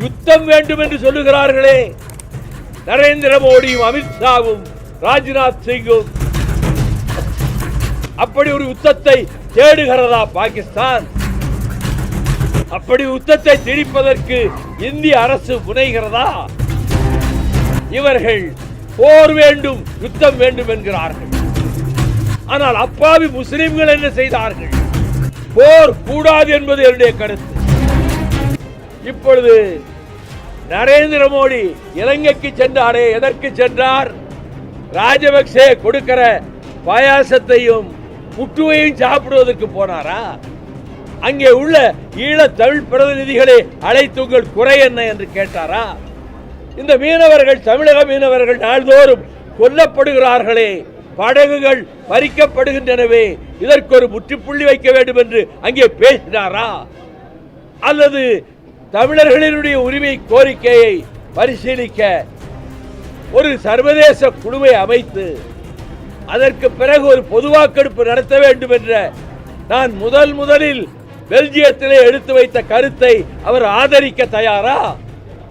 யுத்தம் வேண்டும் என்று சொல்லுகிறார்களே நரேந்திர மோடியும் அமித்ஷாவும் ராஜ்நாத் சிங்கும், அப்படி ஒரு யுத்தத்தை தேடுகிறதா பாகிஸ்தான்? அப்படி யுத்தத்தை திணிப்பதற்கு இந்திய அரசு முனைகிறதா? இவர்கள் போர் வேண்டும், யுத்தம் வேண்டும் என்கிறார்கள். ஆனால் அப்பாவி முஸ்லிம்கள் என்ன செய்தார்கள்? போர் கூடாது என்பது என்னுடைய கருத்து. இப்பொழுது நரேந்திர மோடி இலங்கைக்கு சென்றாரே, எதற்கு சென்றார்? ராஜபக்சே கொடுக்கிற பாயாசத்தையும் புட்டுவையும் சாப்பிடுவதற்கு போனாரா? அங்கே உள்ள ஈழ தமிழ் பிரதிநிதிகளை அழைத்து உங்கள் குறை என்ன என்று கேட்டாரா? இந்த மீனவர்கள், தமிழக மீனவர்கள் நாள்தோறும் கொல்லப்படுகிறார்களே, படகுகள் பறிக்கப்படுகின்றனவே, இதற்கு ஒரு முற்றுப்புள்ளி வைக்க வேண்டும் என்று அங்கே பேசினாரா? அல்லது தமிழர்களினுடைய உரிமை கோரிக்கையை பரிசீலிக்க ஒரு சர்வதேச குழுவை அமைத்து அதற்கு பிறகு ஒரு பொது வாக்கெடுப்பு நடத்த வேண்டும் என்ற நான் முதலில் பெல்ஜியத்திலே எடுத்து வைத்த கருத்தை அவர் ஆதரிக்க தயாரா?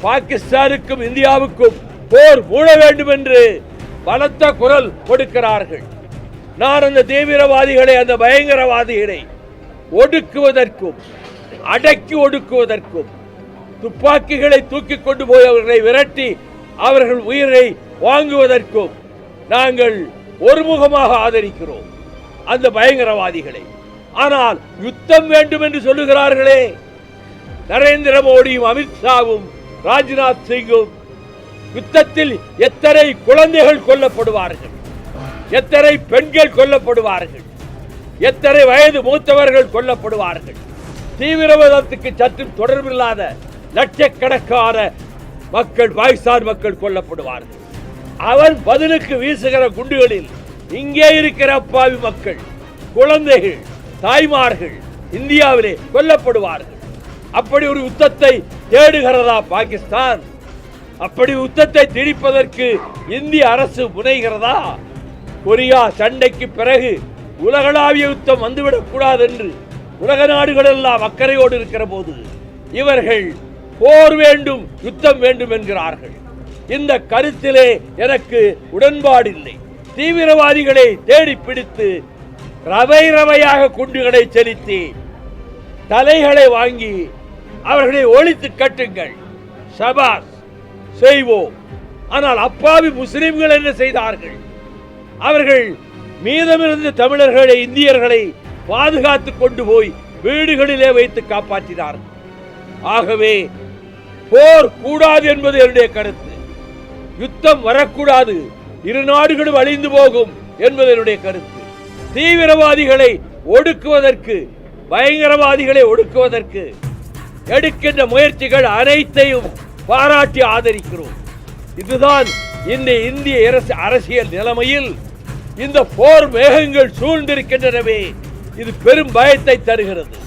பாகிஸ்தானுக்கும் இந்தியாவுக்கும் போர் மூட வேண்டும் என்று பலத்த குரல் கொடுக்கிறார்கள். நான் அந்த தீவிரவாதிகளை, அந்த பயங்கரவாதிகளை ஒடுக்குவதற்கும் அடக்கி ஒடுக்குவதற்கும் துப்பாக்கிகளை தூக்கி கொண்டு போய் அவர்களை விரட்டி அவர்கள் உயிரை வாங்குவதற்கும் நாங்கள் ஒருமுகமாக ஆதரிக்கிறோம் அந்த பயங்கரவாதிகளை. ஆனால் யுத்தம் வேண்டும் என்று சொல்லுகிறார்களே நரேந்திர மோடியும் அமித்ஷாவும் ராஜ்நாத் சிங்கும், யுத்தத்தில் எத்தனை குழந்தைகள் கொல்லப்படுவார்கள், எத்தனை பெண்கள் கொல்லப்படுவார்கள், எத்தனை வயது மூத்தவர்கள் கொல்லப்படுவார்கள், தீவிரவாதத்துக்கு சற்றும் தொடர்பில்லாத லட்சக்கணக்கான மக்கள், பாகிஸ்தான் மக்கள் கொல்லப்படுவார்கள். அவன் பதிலுக்கு வீசுகிற குண்டுகளில் இங்கே இருக்கிற அப்பாவி மக்கள், குழந்தைகள், தாய்மார்கள் இந்தியாவிலே கொல்லப்படுவார்கள். அப்படி ஒரு யுத்தத்தை தேடுகிறதா பாகிஸ்தான்? அப்படி யுத்தத்தை திணிப்பதற்கு இந்திய அரசு முனைகிறதா? கொரியா சண்டைக்கு பிறகு உலகளாவிய யுத்தம் வந்துவிடக் கூடாது என்று உலக நாடுகள் எல்லாம் அக்கறையோடு இருக்கிற போது இவர்கள் போர் வேண்டும், யுத்தம் வேண்டும் என்கிறார்கள். இந்த கருத்திலே எனக்கு உடன்பாடில்லை. தீவிரவாதிகளை தேடி பிடித்து ரவை ரவையாக குண்டுகளை செலுத்தி தலைகளை வாங்கி அவர்களை ஒழித்து கட்டுங்கள், சபாஸ், செய்வோம். ஆனால் அப்பாவி முஸ்லிம்கள் என்ன செய்தார்கள்? அவர்கள் மீதமிருந்த தமிழர்களை, இந்தியர்களை பாதுகாத்து கொண்டு போய் வீடுகளிலே வைத்து காப்பாற்றினார்கள். ஆகவே போர் கூடாது என்பது என்னுடைய கருத்து. யுத்தம் வரக்கூடாது, இரு நாடுகளும் அழிந்து போகும் என்பது என்னுடைய கருத்து. தீவிரவாதிகளை ஒடுக்குவதற்கு, பயங்கரவாதிகளை ஒடுக்குவதற்கு எடுக்கின்ற முயற்சிகள் அனைத்தையும் பாராட்டி ஆதரிக்கிறோம். இதுதான் இந்த இந்திய அரசியல் நிலைமையில் இந்த போர் மேகங்கள் சூழ்ந்திருக்கின்றனவே, இது பெரும் பயத்தை தருகிறது.